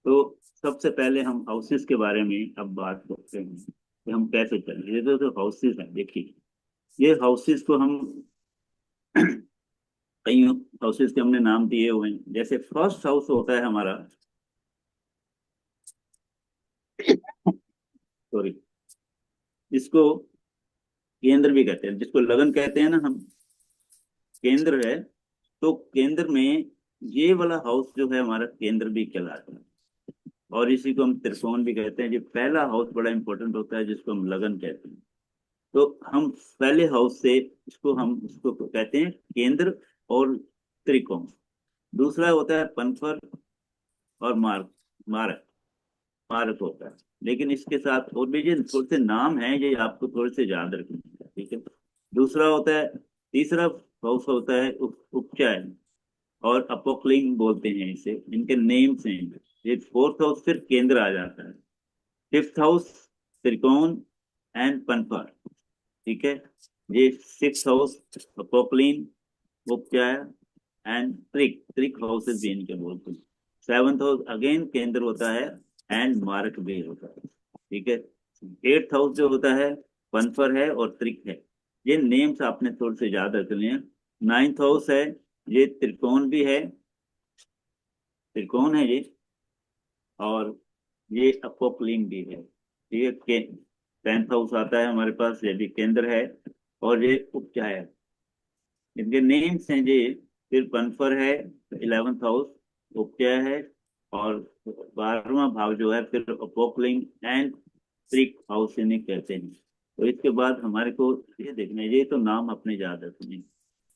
तो सबसे पहले हम हाउसेस के बारे में अब बात करते हैं कि हम कैसे चलें। ये तो हाउसेस हैं, देखिए। ये हाउसेस को हम कई हाउसेस के हमने नाम दिए हुए हैं। जैसे फर्स्ट हाउस होता है हमारा, सॉरी, इसको केंद्र भी कहते हैं, जिसको लगन कहते हैं ना हम, केंद्र है। तो केंद्र में ये वाला हाउस जो है हमारा केंद्र भी कहलाता है। और इसी को हम त्रिकोण भी कहते हैं। ये पहला हाउस बड़ा इंपॉर्टेंट होता है, जिसको हम लगन कहते हैं। तो हम पहले हाउस से इसको कहते हैं केंद्र और त्रिकोण। दूसरा होता है पनफर और मार्क, मारक, मारक होता है। लेकिन इसके साथ और भी ये थोड़े से नाम हैं, ये आपको थोड़े से याद रखने हैं, ठीक है। दूसरा होता है, तीसरा हाउस होता है उपचयन और अपोक्लिंग बोलते हैं इसे, इनके नेम्स हैं। ये फोर्थ हाउस फिर केंद्र आ जाता है। फिफ्थ हाउस त्रिकोण एंड पनफर, ठीक है। ये सिक्स हाउस अपोक्लिन, उपचय एंड ट्रिक, ट्रिक हाउसेस भी इनके बोलते हैं। सेवंथ हाउस अगेन केंद्र होता है एंड मार्क भी होता है, ठीक है। एट्थ हाउस जो होता है पनफर है और त्रिक है। ये नेम्स आपने थोड़े से याद रखने हैं। नाइन्थ हाउस है, ये त्रिकोण भी है, त्रिकोण है ये, और ये अपोक्लिन भी है। ये टेंथ हाउस आता है हमारे पास, ये भी केंद्र है और ये उपचय है। इनके नेम्स हैं ये, फिर पनफर है, इलेवेंथ हाउस उपचय है, और 12वां भाव जो है फिर अपोक्लिंग एंड ट्रिक हाउस इन्हें कहते हैं। तो इसके बाद हमारे को ये देखना है, ये तो नाम अपने याद रखने।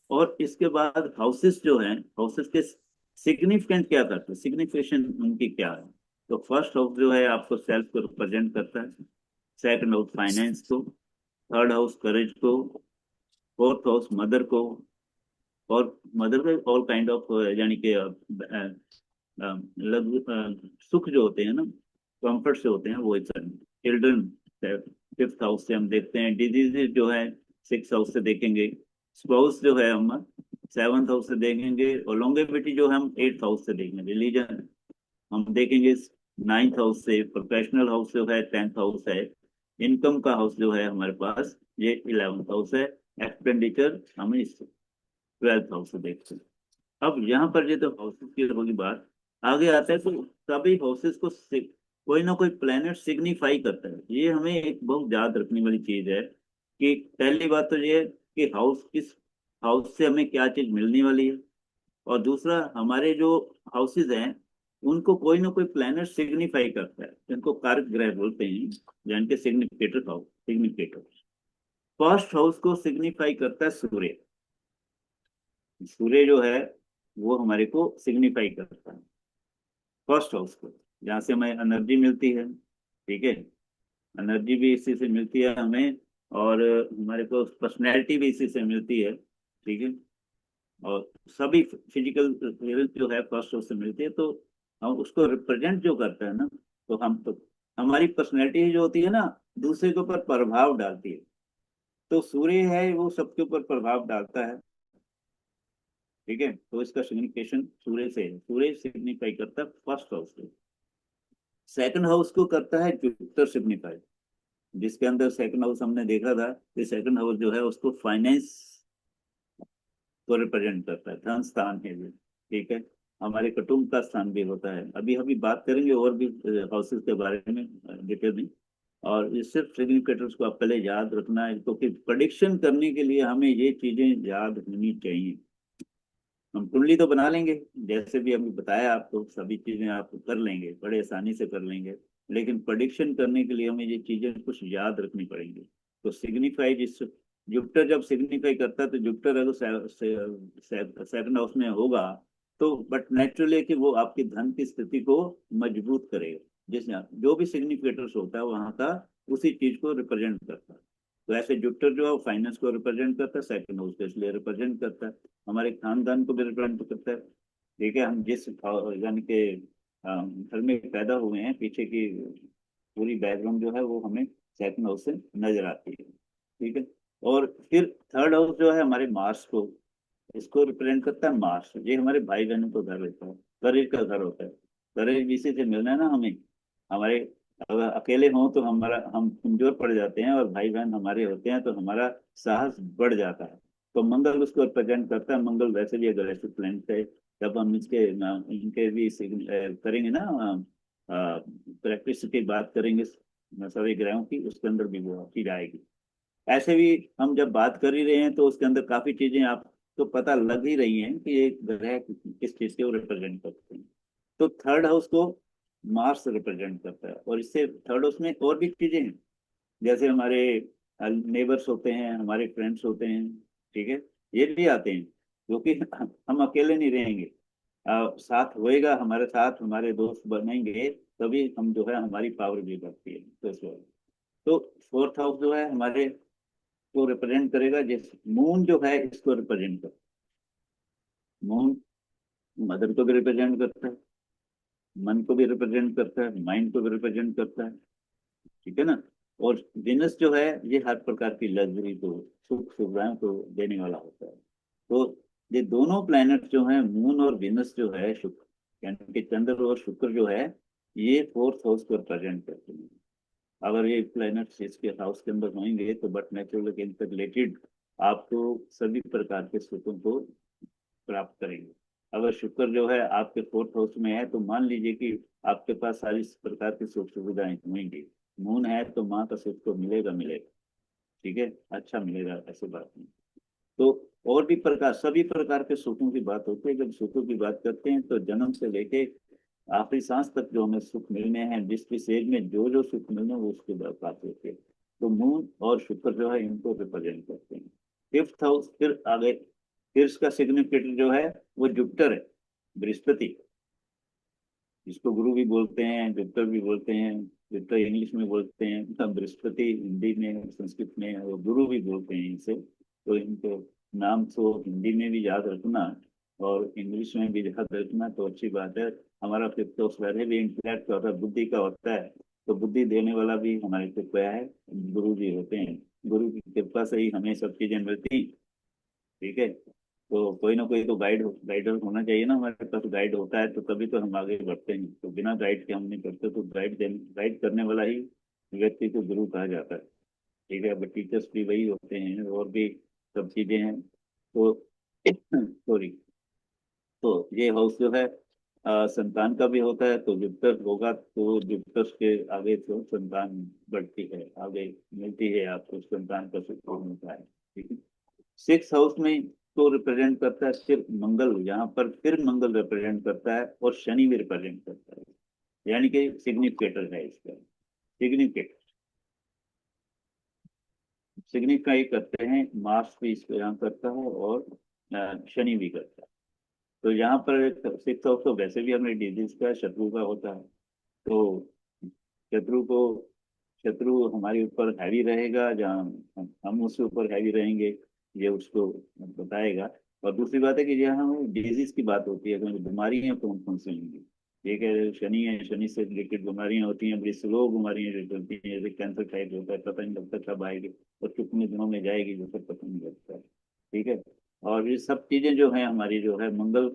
और इसके बाद हाउसेस जो हैं, हाउसेस के सिग्निफिकेंट क्या करते हैं, सिग्निफिकेशन उनकी क्या है। तो फर्स्ट हाउस जो है आपको सेल्फ को रिप्रेजेंट करता है। सेकंड हाउस फाइनेंस को, थर्ड हाउस करेज को, फोर्थ हाउस मदर को, और मदर का ऑल काइंड ऑफ, यानी कि सुख जो होते हैं ना, कंफर्ट से होते हैं वो चिल्ड्रन। फिफ्थ हाउस से हम देखते हैं। डिजीजेज जो है सिक्स हाउस से देखेंगे। स्पाउस जो है हम सेवंथ हाउस से देखेंगे। और लॉन्गेविटी जो है हम एट्थ हाउस से देखेंगे। रिलीजन हम देखेंगे नाइन्थ हाउस से। प्रोफेशनल हाउस जो है टेंथ हाउस है। इनकम का हाउस जो है हमारे पास ये इलेवेंथ हाउस है। एक्सपेंडिचर हम इस ट्वेल्थ हाउस से देखते हैं। अब यहाँ पर ये तो हाउसेस की होगी बात। आगे आता है तो सभी हाउसेस को कोई ना कोई प्लेनेट सिग्निफाई करता है। ये हमें एक बहुत याद रखने वाली चीज है कि पहली बात तो ये है कि हाउस, किस हाउस से हमें क्या चीज मिलने वाली है। और दूसरा, हमारे जो हाउसेज हैं उनको कोई ना कोई प्लेनेट सिग्निफाई करता है, जिनको कारक ग्रह बोलते हैं, यानी कि significator house, significator. First house को सिग्निफाई करता है सूर्य। सूर्य जो है वो हमारे को सिग्निफाई करता है फर्स्ट हाउस को, जहाँ से हमें एनर्जी मिलती है, ठीक है। एनर्जी भी इसी से मिलती है हमें, और हमारे को पर्सनैलिटी भी इसी से मिलती है, ठीक है। और सभी फिजिकल हेल्थ जो है फर्स्ट हाउस से मिलती है। तो हम उसको रिप्रेजेंट जो करते हैं ना, तो हम तो हमारी पर्सनैलिटी जो होती है ना, दूसरे के ऊपर प्रभाव डालती है। तो सूर्य है वो सबके ऊपर प्रभाव डालता है, ठीक है। तो इसका सिग्निफिकेशन सूर्य से है। सूर्य सिग्निफाई करता है फर्स्ट हाउस को। सेकंड हाउस को करता है जुपिटर सिग्निफाई, जिसके अंदर सेकंड हाउस हमने देखा था कि सेकंड हाउस जो है उसको फाइनेंस को रिप्रेजेंट करता है, धन स्थान है ये, ठीक है। हमारे कुटुंब का स्थान भी होता है। अभी अभी बात करेंगे और भी हाउसेस के बारे में डिटेल में। और ये सिर्फ सिग्निफिकेटर्स को आप पहले याद रखना है, क्योंकि प्रोडिक्शन करने के लिए हमें ये चीजें याद होनी चाहिए। हम कुंडली तो बना लेंगे, जैसे भी अभी बताया आपको, सभी चीजें आप कर लेंगे, बड़े आसानी से कर लेंगे। लेकिन प्रोडिक्शन करने के लिए हमें ये चीजें कुछ याद रखनी पड़ेंगी। तो सिग्निफाई, जिस जुपिटर जब सिग्निफाई करता है, तो जुपिटर अगर सेकंड हाउस में होगा, तो बट नेचुरली कि वो आपकी धन की स्थिति को मजबूत करेगा। जिस जो भी सिग्निफिकेटर्स होता है वहां का उसी चीज को रिप्रेजेंट करता है। तो ऐसे जुपिटर जो है फाइनेंस को रिप्रेजेंट करता है, सेकंड हाउस को इसलिए रिप्रेजेंट करता है। हमारे खानदान को भी रिप्रेजेंट करता है, ठीक है। हम जिस यानी कि घर में पैदा हुए हैं, पीछे की पूरी बैकग्राउंड जो है वो हमें सेकंड हाउस से नजर आती है, ठीक है। और फिर थर्ड हाउस जो है हमारे मार्स को, इसको रिप्रेजेंट करता है। मार्स ये हमारे भाई बहनों का घर होता है, करियर का घर होता है। करेज इसी से मिलना है ना हमें। हमारे अगर अकेले हों तो हमारा हम कमजोर पड़ जाते हैं, और भाई बहन हमारे होते हैं तो हमारा साहस बढ़ जाता है। तो मंगल उसको रिप्रेजेंट करता है। मंगल वैसे भी अग्रेसिव प्लैनेट है। जब हम इसके इनके भी करेंगे ना, प्रैक्टिस की बात करेंगे सभी ग्रहों की, उसके अंदर भी वो चीज आएगी। ऐसे भी हम जब बात कर ही रहे हैं तो उसके अंदर काफी चीजें आपको पता लग ही रही हैं कि एक ग्रह किस चीज को रिप्रेजेंट करते हैं। तो थर्ड हाउस को मार्स रिप्रेजेंट करता है, और इससे थर्ड हाउस में और भी चीजें हैं। जैसे हमारे नेबर्स होते हैं, हमारे फ्रेंड्स होते हैं, ठीक है, ये भी आते हैं, क्योंकि हम अकेले नहीं रहेंगे। साथ होएगा, हमारे साथ हमारे दोस्त बनेंगे, तभी हम जो है हमारी पावर भी बढ़ती है। तो इस वजह तो फोर्थ हाउस जो है हमारे को रिप्रेजेंट करेगा। जैसे मून जो है इसको रिप्रेजेंट करता है। मून मदर को भी रिप्रेजेंट करता है, मन को भी रिप्रेजेंट करता है, माइंड को भी रिप्रेजेंट करता है, ठीक है ना। और विनस जो है ये हर प्रकार की लग्जरी को, सुख सुविधाओं को देने वाला होता है। तो ये दोनों प्लैनेट जो हैं, मून और विनस जो है, शुक्र यानी कि चंद्र और शुक्र जो है, ये फोर्थ हाउस को रिप्रेजेंट करते हैं। अगर ये प्लैनेट्स इसके हाउस के अंदर होंगे तो बट नेचुरल इनसे रिलेटेड आपको सभी प्रकार के सुखों को प्राप्त करेंगे। अगर शुक्र जो है आपके फोर्थ हाउस में है तो मान लीजिए कि आपके पास सारी प्रकार की सुख सुविधाएं होंगी। मून है तो माँ का सुख तो मिलेगा मिलेगा, ठीक है, अच्छा मिलेगा, ऐसी बात नहीं। तो और भी प्रकार, सभी प्रकार के सुखों की बात होती है। जब सुखों की बात करते हैं तो जन्म से लेके आखिरी सांस तक जो हमें सुख मिलने हैं, जिस भी एज में जो जो सुख मिलने हैं, वो उसकी बात होती है। तो मून और शुक्र जो है इनको रिप्रेजेंट करते हैं। फिफ्थ हाउस फिर आगे, फिर इसका सिग्निफिकेटर जो है वो जुपिटर है, बृहस्पति, जिसको गुरु भी बोलते हैं, जुपिटर भी बोलते हैं। जुपिटर इंग्लिश में बोलते हैं, मतलब बृहस्पति हिंदी में, संस्कृत में, और गुरु भी बोलते हैं इसे। तो इनको नाम तो हिंदी में भी याद रखना और इंग्लिश में भी याद रखना तो अच्छी बात है। हमारा फिफ्थ हाउस वैसे भी इंटेलेक्ट का होता है, बुद्धि का होता है। तो बुद्धि देने वाला भी हमारे को क्या है, गुरु जी होते हैं। गुरु की कृपा से ही हमें सब चीजें मिलती, ठीक है। तो कोई ना कोई तो गाइडर होना चाहिए ना हमारे पास। गाइड होता है तो तभी तो हम आगे बढ़ते हैं। तो बिना गाइड के हम नहीं करते। तो गाइड करने वाला ही व्यक्ति को गुरु कहा जाता है, ठीक है। बट टीचर्स भी वही होते हैं, और भी सब चीजें हैं। तो सॉरी। तो ये हाउस जो है संतान का भी होता है। तो जुपिटर होगा तो जुपिटर के आगे तो संतान बढ़ती है, आगे मिलती है आपको, संतान का सुख मिलता है, ठीक है। सिक्स हाउस में तो रिप्रेजेंट करता है सिर्फ मंगल, यहाँ पर फिर मंगल रिप्रेजेंट करता है, और शनि भी रिप्रेजेंट करता है। यानी कि सिग्निफिकेटर है इसका। सिग्निफिकेट सिग्निफाई करते हैं, मार्स भी इसको यहाँ करता है, और शनि भी करता है। तो यहाँ पर सिक्स हाउस तो वैसे भी हमें डिजीज का, शत्रु का होता है। तो शत्रु को, शत्रु हमारे ऊपर हैवी रहेगा, जहाँ हम उसके ऊपर हैवी रहेंगे, ये उसको बताएगा। और दूसरी बात है कि जहाँ डिजीज की बात होती है, अगर बीमारी है कौन कौन सी होंगी। एक है शनि है, शनि से रिलेटेड बीमारियां होती हैं, बड़ी स्लो बीमारियां जो चलती हैं, जैसे कैंसर टाइप होता है, पता नहीं लगता कब आएगी और कितने दिनों में जाएगी, जो सब पता नहीं लगता है, ठीक है। और ये सब चीजें जो है हमारी जो है, मंगल,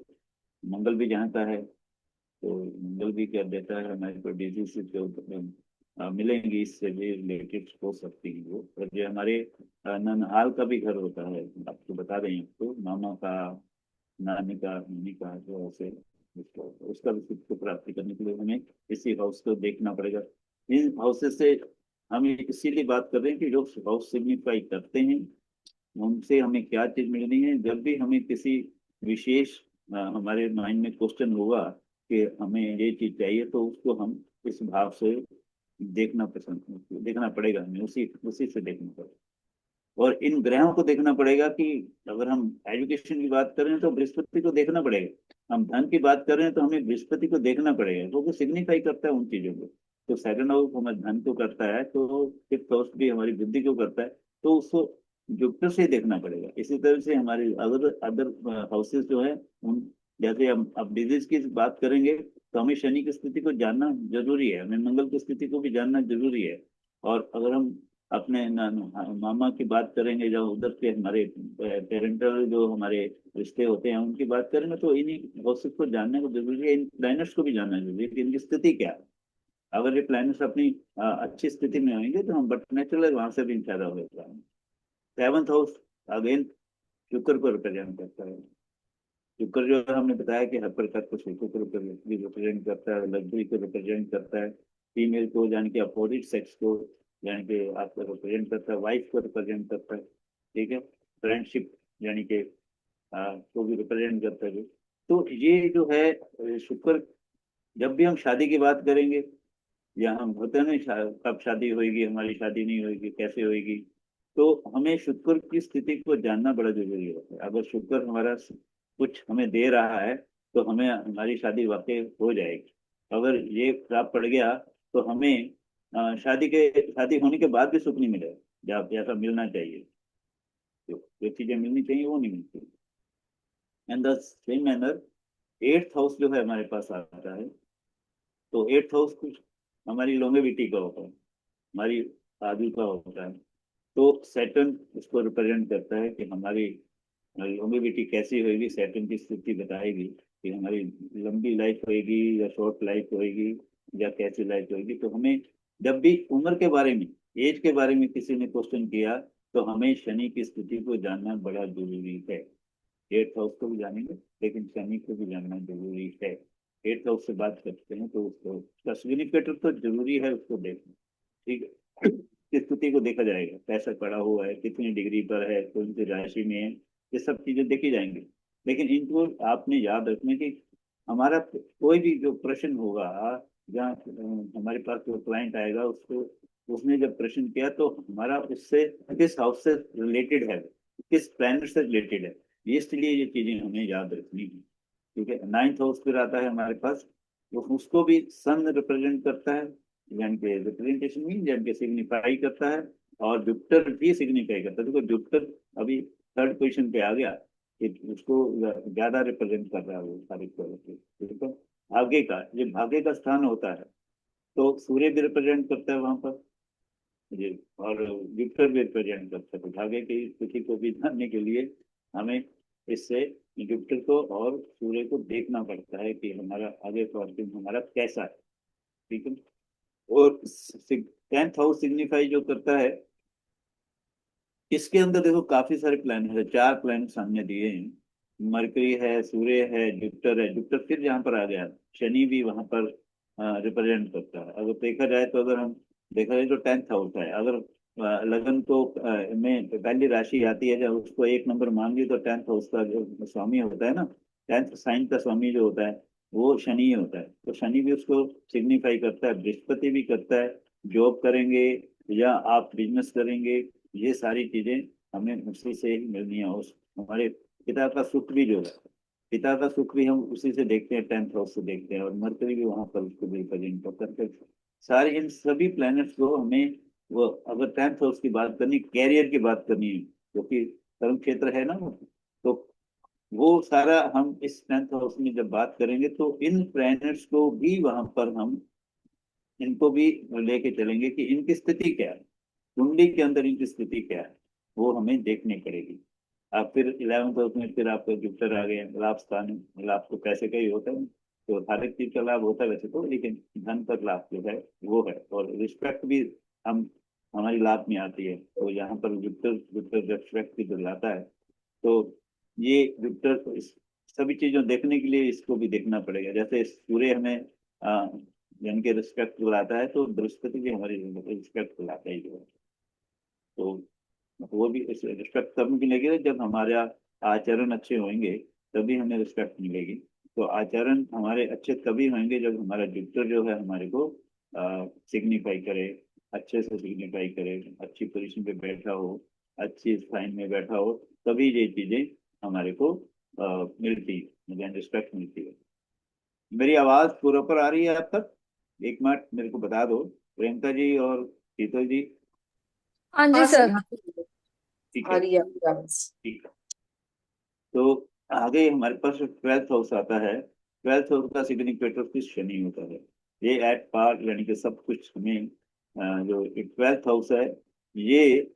मंगल भी जहाँ का है, तो मंगल भी क्या देता है हमारे को, डिजीज जो मिलेंगी, इससे भी रिलेटेड हो सकती है वो। और जो हमारे ननहाल का भी घर होता है, आपको बता दें, आपको मामा का, नानी का, मम्मी का, जो ऐसे उसको, उसका भी सुख को प्राप्ति करने के लिए हमें इसी हाउस को देखना पड़ेगा। इन हाउसेस से हम इसीलिए बात कर रहे हैं कि जो हाउस सिग्निफाई करते हैं उनसे हमें क्या चीज मिलनी है। जब भी हमें किसी विशेष हमारे माइंड में क्वेश्चन होगा कि हमें ये चीज चाहिए, तो उसको हम इस भाव से देखना पड़ेगा, हमें उसी उसी से देखना पड़ेगा। और इन ग्रहों को देखना पड़ेगा कि अगर हम एजुकेशन की बात करें तो बृहस्पति को देखना पड़ेगा। हम धन की बात कर रहे हैं तो हमें बृहस्पति को देखना पड़ेगा, क्योंकि सिग्निफाई करता है उन चीजों को। तो सेकंड हाउस हमारे धन को करता है, तो फिफ्थ हाउस भी हमारी बुद्धि को करता है। तो उसको जुपिटर से देखना पड़ेगा। इसी तरह से हमारे अदर अदर हाउसेस जो है उन, जैसे हम अब डिजीज की बात करेंगे तो हमें शनि की स्थिति को जानना जरूरी है, हमें मंगल की स्थिति को भी जानना जरूरी है। और अगर हम अपने मामा की बात करेंगे, जब उधर के हमारे पेरेंटल जो हमारे रिश्ते होते हैं उनकी बात करेंगे, तो इन्हीं प्रोसेस को जानने को जरूरी है, इन प्लानर्स को भी जानना जरूरी है कि इनकी स्थिति क्या है। अगर ये प्लानर्स अपनी अच्छी स्थिति में होंगे तो हम, बट नेचुरल वहां से भी फायदा होगा। सेवंथ हाउस अगेन शुक्र को रिप्रेजेंट करता है। शुक्र जो है हमने बताया कि हर प्रकार को शुक्र को रिप्रेजेंट करता है, लग्जरी को रिप्रेजेंट करता है, फीमेल को यानी कि अपोजिट सेक्स को यानी कि आपको रिप्रेजेंट करता है, वाइफ को रिप्रेजेंट करता है, ठीक है, फ्रेंडशिप यानी कि को भी रिप्रेजेंट करता है। तो ये जो है शुक्र, जब भी हम शादी की बात करेंगे या हम होते हैं ना कब शादी होगी, हमारी शादी नहीं होगी, कैसे होगी, तो हमें शुक्र की स्थिति को जानना बड़ा जरूरी होता है। अगर शुक्र हमारा कुछ हमें दे रहा है तो हमें हमारी शादी वाकई हो जाएगी। अगर ये खराब पड़ गया तो हमें शादी होने के बाद भी सुख नहीं मिलेगा, जैसा मिलना चाहिए, जो चीजें मिलनी चाहिए वो नहीं मिलती। And the same manner eighth house जो है हमारे पास आता है, तो एट्थ हाउस कुछ हमारी लोंगेविटी का होता है, हमारी आयु का होता है। तो सैटर्न इसको रिप्रेजेंट करता है कि हमारी लोंगेविटी कैसी होगी, सैटर्न की स्थिति बताएगी कि हमारी लंबी लाइफ होएगी या शॉर्ट लाइफ होएगी या कैसी लाइफ होएगी। तो हमें जब भी उम्र के बारे में, एज के बारे में किसी ने क्वेश्चन किया, तो हमें शनि की स्थिति को जानना बड़ा जरूरी है। एट्थ हाउस को भी जानेंगे लेकिन शनि को भी जानना जरूरी है। एट्थ हाउस से बात करते हैं तो उसको उसका सिग्निफिकेटर तो जरूरी है उसको देखना, ठीक है। किस स्थिति को देखा जाएगा, कैसा पड़ा हुआ है, कितनी डिग्री पर है, कौन सी राशि में है, ये सब चीजें देखी जाएंगी। लेकिन इनको आपने याद रखना कि हमारा कोई भी जो प्रश्न होगा, जहाँ हमारे पास जो क्लाइंट आएगा उसको, उसने जब प्रश्न किया तो हमारा उससे किस हाउस से रिलेटेड है, किस प्लैनेट से रिलेटेड है, इसलिए ये चीजें हमें याद रखनी है। ठीक है, नाइन्थ हाउस फिर आता है हमारे पास, तो उसको भी सन रिप्रेजेंट करता है, यानी कि रिप्रेजेंटेशन मीन यानी कि सिग्निफाई करता है, और जुपिटर भी सिग्निफाई करता है। देखो जुपिटर अभी थर्ड पोजीशन पे आ गया, कि उसको ज्यादा रिप्रेजेंट कर रहा है वो सारी क्वालिटी, ठीक है। भाग्य का, ये भाग्य का स्थान होता है, तो सूर्य भी रिप्रेजेंट करता है वहां पर जी, और जुपिटर भी रिप्रेजेंट करता है। तो भाग्य की स्थिति को भी जानने के लिए हमें इससे जुपिटर को और सूर्य को देखना पड़ता है कि हमारा आगे फॉर्चून हमारा कैसा है, ठीक है। और टेंथ हाउस सिग्निफाई जो करता है, इसके अंदर देखो काफी सारे प्लैनेट है, चार प्लैनेट सामने दिए हैं, मरकरी है, सूर्य है, जुपिटर है। जुपिटर फिर जहाँ पर आ गया, शनि भी वहां पर रिप्रेजेंट करता है। अगर देखा जाए तो, अगर हम देखा जाए तो टेंथ हाउस है, अगर लगन को में पहली राशि आती है, जब उसको एक नंबर मान ली, तो टेंथ हाउस का जो स्वामी होता है ना, टेंथ साइन का स्वामी जो होता है वो शनि ही होता है। तो शनि भी उसको सिग्निफाई करता है, बृहस्पति भी करता है। जॉब करेंगे या आप बिजनेस करेंगे, ये सारी चीजें हमें उसी से ही मिलनी है। उस हमारे पिता का सुख भी जो है, पिता का सुख भी हम उसी से देखते हैं, टेंथ हाउस से देखते हैं, और मरकरी भी वहां पर उसको भी रिप्रेजेंट करते हैं। सारे इन सभी प्लैनेट्स को हमें, वो अगर टेंथ हाउस की बात करनी, कैरियर की बात करनी है, क्योंकि कर्म क्षेत्र है ना वो, तो वो सारा हम इस टेंथ हाउस में जब बात करेंगे तो इन प्लैनेट्स को भी वहां पर हम इनको भी लेके चलेंगे कि इनकी स्थिति क्या है, कुंडली के अंदर इनकी स्थिति क्या है, वो हमें देखनी पड़ेगी। आप फिर इलेवंथ हाउस में फिर आपका जुपिटर आ गए, लाभ स्थान है, लाभ तो पैसे का ही होता है, तो हर एक चीज का लाभ होता है वैसे तो, लेकिन धन का लाभ जो है वो है, और रिस्पेक्ट भी हम हमारी लाभ में आती है। तो यहाँ पर जुपिटर जुपिटर रिस्पेक्ट भी दिलाता है। तो ये जुपिटर सभी चीजों देखने के लिए इसको भी देखना पड़ेगा। जैसे सूर्य हमें यानी कि रिस्पेक्ट दिलाता है, तो बृहस्पति भी हमारी रिस्पेक्ट दिलाता है जो है। तो वो भी रिस्पेक्ट तब मिलेगी जब हमारा आचरण अच्छे होंगे, तभी हमें रिस्पेक्ट मिलेगी। तो आचरण हमारे अच्छे तभी होंगे जब हमारा जुपिटर जो है हमारे को सिग्निफाई करे, अच्छे से सिग्निफाई करे, अच्छी पोजीशन पे बैठा हो, अच्छी साइन में बैठा हो, तभी ये चीजें हमारे को मिलती है, रिस्पेक्ट मिलती है। मेरी आवाज पूरा पर आ रही है आप तक? एक मिनट मेरे को बता दो, प्रियंका जी और शीतल जी। हाँ जी हाँ सर। सर। ठीक आ है, रही है आपकी आवाज। ठीक है। तो आगे हमारे पास ट्वेल्थ हाउस आता है। ट्वेल्थ हाउस का सिग्निफिकेटर फिर शनि होता है। ये एट पार यानी कि सब कुछ हमें जो ट्वेल्थ हाउस है, ये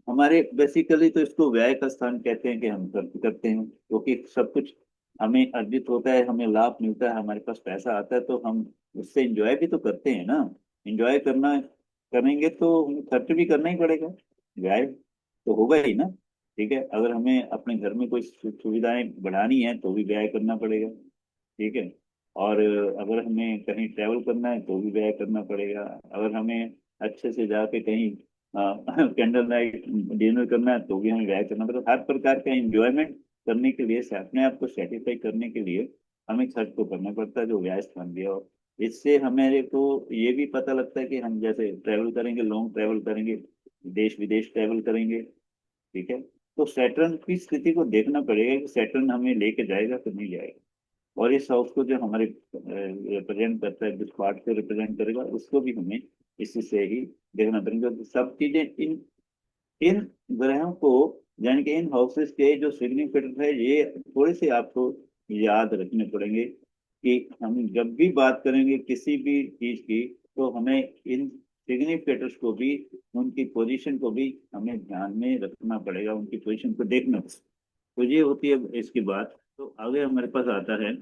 हमारे बेसिकली तो इसको व्यय का स्थान कहते हैं कि हम खर्च करते हैं, क्योंकि सब कुछ हमें अर्जित होता है, हमें लाभ मिलता है, हमारे पास पैसा आता है, तो हम उससे एंजॉय भी तो करते हैं ना। एंजॉय करना करेंगे तो हमें खर्च भी करना ही पड़ेगा, व्यय तो होगा ही ना। ठीक है, अगर हमें अपने घर में कोई सुविधाएं बढ़ानी है तो भी व्यय करना पड़ेगा। ठीक है। और अगर हमें कहीं ट्रैवल करना है तो भी व्यय करना पड़ेगा। अगर हमें अच्छे से जाके कहीं कैंडल नाइट डिनर करना है तो भी हमें व्यय करना पड़ेगा। हर प्रकार का एंजॉयमेंट करने के लिए, से अपने आप को सेटिस्फाई करने के लिए हमें खर्च तो करना पड़ता है, जो व्यय स्थान दिया हो। इससे हमें को ये भी पता लगता है कि हम जैसे ट्रैवल करेंगे, लॉन्ग ट्रैवल करेंगे, देश विदेश ट्रैवल करेंगे। ठीक है। तो सैटर्न की स्थिति को देखना पड़ेगा कि सैटर्न हमें लेके जाएगा तो नहीं जाएगा। और इस हाउस को जो हमारे रिप्रेजेंट करता है, जिस पार्ट को रिप्रेजेंट करेगा, उसको भी हमें इसी से ही देखना पड़ेगा। तो सब चीजें इन इन ग्रहों को, यानी कि इन हाउसेस के जो सिग्निफिकेंट है, ये थोड़े से आपको याद रखने पड़ेंगे कि हम जब भी बात करेंगे किसी भी चीज की, तो हमें इन सिग्निफिकेटर्स को भी, उनकी पोजीशन को भी हमें ध्यान में रखना पड़ेगा, उनकी पोजीशन को देखना। तो ये होती है इसकी बात। तो आगे हमारे पास आता है